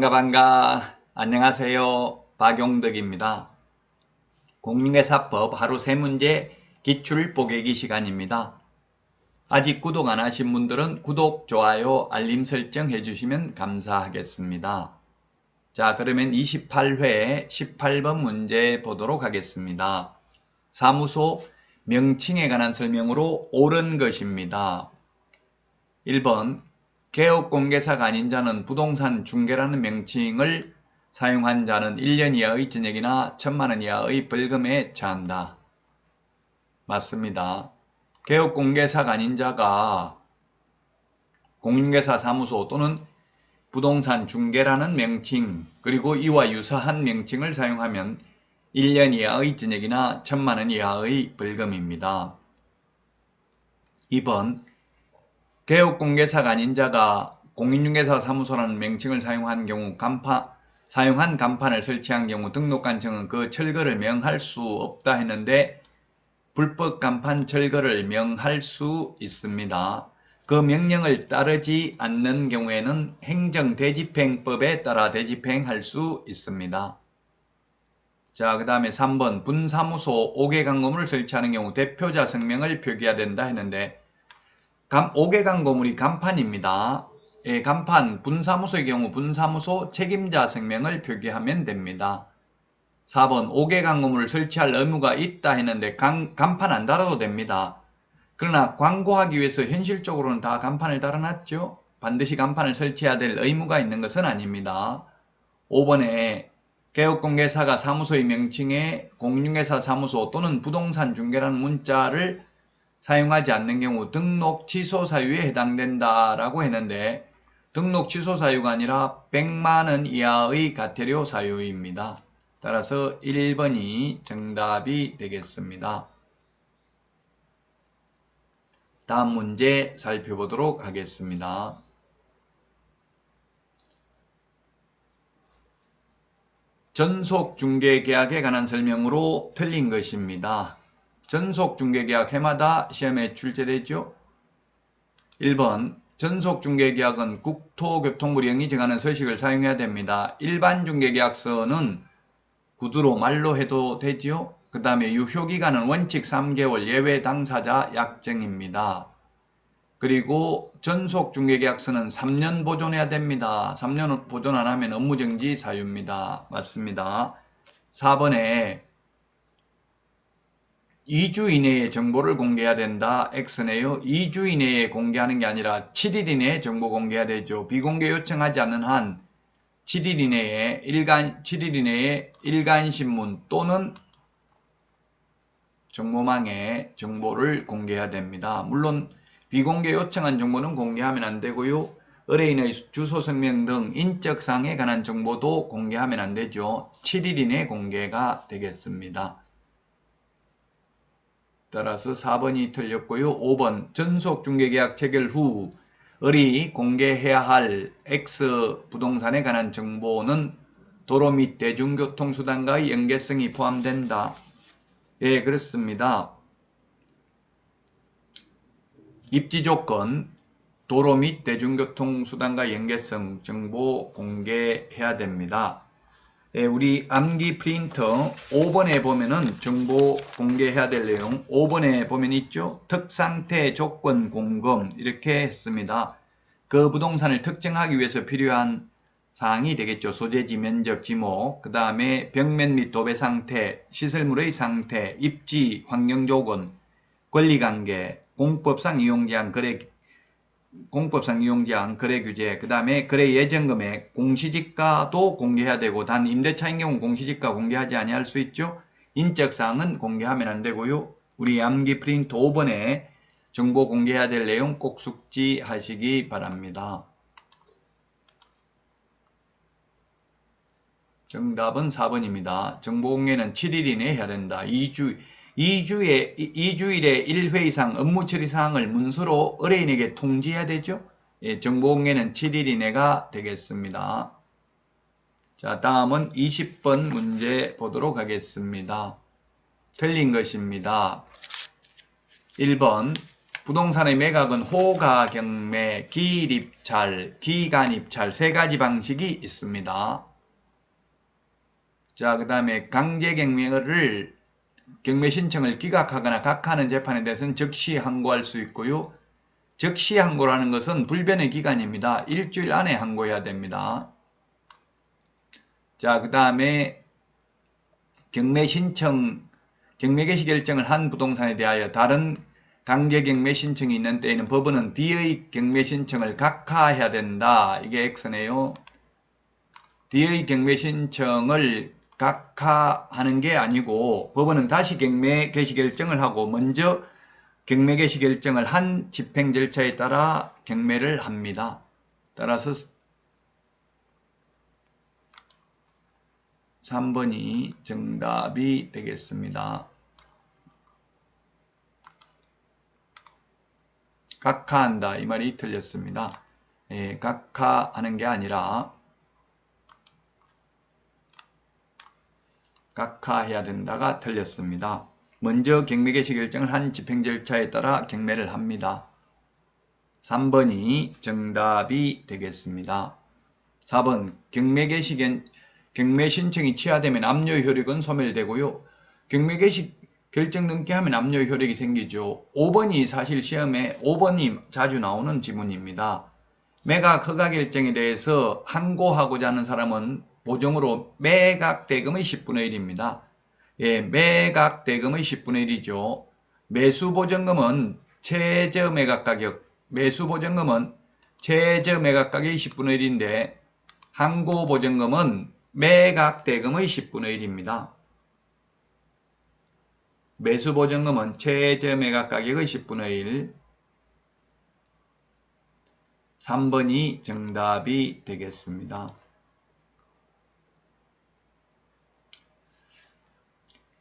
반가 안녕하세요. 박용덕입니다. 공인중개사법 하루 3문제 기출 뽀개기 시간입니다. 아직 구독 안 하신 분들은 구독, 좋아요, 알림 설정 해주시면 감사하겠습니다. 자, 그러면 28회 18번 문제 보도록 하겠습니다. 사무소 명칭에 관한 설명으로 옳은 것입니다. 1번 개업공개사가 아닌 자는 부동산 중개라는 명칭을 사용한 자는 1년 이하의 징역이나 1,000,000원 이하의 벌금에 처한다. 맞습니다. 개업공개사가 아닌 자가 공인중개사 사무소 또는 부동산 중개라는 명칭 그리고 이와 유사한 명칭을 사용하면 1년 이하의 징역이나 1,000,000원 이하의 벌금입니다. 2번 개업공개사가 아닌 자가 공인중개사 사무소라는 명칭을 사용한 경우 사용한 간판을 설치한 경우 등록관청은 그 철거를 명할 수 없다 했는데 불법 간판 철거를 명할 수 있습니다. 그 명령을 따르지 않는 경우에는 행정대집행법에 따라 대집행할 수 있습니다. 자, 그 다음에 3번 분사무소 5개 광고물을 설치하는 경우 대표자 성명을 표기해야 된다 했는데 5개 광고물이 간판입니다. 예, 간판 분사무소의 경우 분사무소 책임자 성명을 표기하면 됩니다. 4번 5개 광고물을 설치할 의무가 있다 했는데 간판 안 달아도 됩니다. 그러나 광고하기 위해서 현실적으로는 다 간판을 달아놨죠. 반드시 간판을 설치해야 될 의무가 있는 것은 아닙니다. 5번에 개업공개사가 사무소의 명칭에 공인중개사 사무소 또는 부동산 중개라는 문자를 사용하지 않는 경우 등록 취소 사유에 해당된다라고 했는데 등록 취소 사유가 아니라 100만원 이하의 과태료 사유입니다. 따라서 1번이 정답이 되겠습니다. 다음 문제 살펴보도록 하겠습니다. 전속중개계약에 관한 설명으로 틀린 것입니다. 전속중개계약 해마다 시험에 출제되죠. 1번 전속중개계약은 국토교통부령이 정하는 서식을 사용해야 됩니다. 일반중개계약서는 구두로 말로 해도 되죠. 그 다음에 유효기간은 원칙 3개월 예외 당사자 약정입니다. 그리고 전속중개계약서는 3년 보존해야 됩니다. 3년 보존 안 하면 업무정지 사유입니다. 맞습니다. 4번에 2주 이내에 정보를 공개해야 된다. X네요. 2주 이내에 공개하는 게 아니라 7일 이내에 정보 공개해야 되죠. 비공개 요청하지 않는 한 7일 이내에 일간신문 또는 정보망에 정보를 공개해야 됩니다. 물론 비공개 요청한 정보는 공개하면 안 되고요. 의뢰인의 주소 성명 등 인적사항에 관한 정보도 공개하면 안 되죠. 7일 이내 공개가 되겠습니다. 따라서 4번이 틀렸고요. 5번 전속중개계약 체결 후 을이 공개해야 할 X부동산에 관한 정보는 도로 및 대중교통수단과의 연계성이 포함된다. 예, 그렇습니다. 입지조건, 도로 및 대중교통수단과 연계성 정보 공개해야 됩니다. 예, 우리 암기 프린터 5번에 보면은 정보 공개해야 될 내용 5번에 보면 있죠. 특상태 조건 공검 이렇게 했습니다. 그 부동산을 특정하기 위해서 필요한 사항이 되겠죠. 소재지, 면적, 지목, 그 다음에 벽면 및 도배 상태, 시설물의 상태, 입지, 환경조건, 권리관계, 공법상 이용제한, 거래 규제, 그 다음에 거래 예정금액, 공시지가도 공개해야 되고 단 임대차인 경우 공시지가 공개하지 아니할 수 있죠. 인적사항은 공개하면 안 되고요. 우리 암기 프린트 5번에 정보 공개해야 될 내용 꼭 숙지하시기 바랍니다. 정답은 4번입니다. 정보 공개는 7일 이내에 해야 된다. 2주일에 1회 이상 업무 처리 사항을 문서로 의뢰인에게 통지해야 되죠. 예, 정보 공개는 7일 이내가 되겠습니다. 자, 다음은 20번 문제 보도록 하겠습니다. 틀린 것입니다. 1번 부동산의 매각은 호가, 경매, 기일입찰, 기간입찰 세 가지 방식이 있습니다. 자, 그 다음에 강제경매를 경매 신청을 기각하거나 각하하는 재판에 대해서는 즉시 항고할 수 있고요. 즉시 항고라는 것은 불변의 기간입니다. 일주일 안에 항고해야 됩니다. 자, 그 다음에 경매 개시 결정을 한 부동산에 대하여 다른 강제 경매 신청이 있는 때에는 법원은 D의 경매 신청을 각하해야 된다. 이게 X네요. D의 경매 신청을 각하하는 게 아니고 법원은 다시 경매 개시 결정을 하고 먼저 경매 개시 결정을 한 집행 절차에 따라 경매를 합니다. 따라서 3번이 정답이 되겠습니다. 각하한다 이 말이 틀렸습니다. 예, 각하하는 게 아니라 각하해야 된다가 틀렸습니다. 먼저 경매 개시 결정을 한 집행 절차에 따라 경매를 합니다. 3번이 정답이 되겠습니다. 4번 경매 신청이 취하되면 압류 효력은 소멸되고요. 경매 개시 결정 넘게 하면 압류 효력이 생기죠. 5번이 사실 시험에 5번이 자주 나오는 지문입니다. 매각 허가 결정에 대해서 항고하고자 하는 사람은 보정으로 매각 대금의 10분의 1입니다. 예, 매각 대금의 10분의 1이죠. 매수 보증금은 최저 매각 가격, 매수 보증금은 최저 매각 가격이 10분의 1인데 항고 보증금은 매각 대금의 10분의 1입니다. 매수 보증금은 최저 매각 가격의 10분의 1. 3번이 정답이 되겠습니다.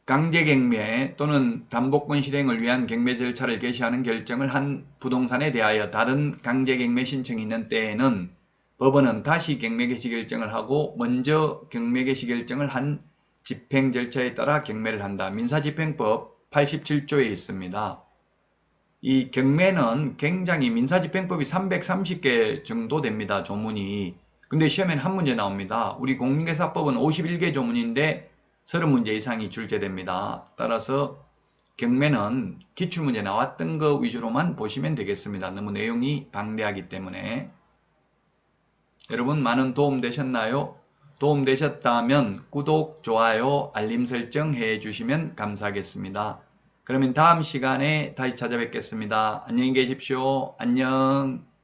강제경매 또는 담보권 실행을 위한 경매 절차를 개시하는 결정을 한 부동산에 대하여 다른 강제경매 신청이 있는 때에는 법원은 다시 경매 개시 결정을 하고 먼저 경매 개시 결정을 한 집행 절차에 따라 경매를 한다. 민사집행법 87조에 있습니다. 이 경매는 굉장히 민사집행법이 330개 정도 됩니다. 조문이. 근데 시험에는 한 문제 나옵니다. 우리 공인중개사법은 51개 조문인데 30문제 이상이 출제됩니다. 따라서 경매는 기출문제 나왔던 거 위주로만 보시면 되겠습니다. 너무 내용이 방대하기 때문에. 여러분 많은 도움 되셨나요? 도움 되셨다면 구독, 좋아요, 알림 설정 해주시면 감사하겠습니다. 그러면 다음 시간에 다시 찾아뵙겠습니다. 안녕히 계십시오. 안녕.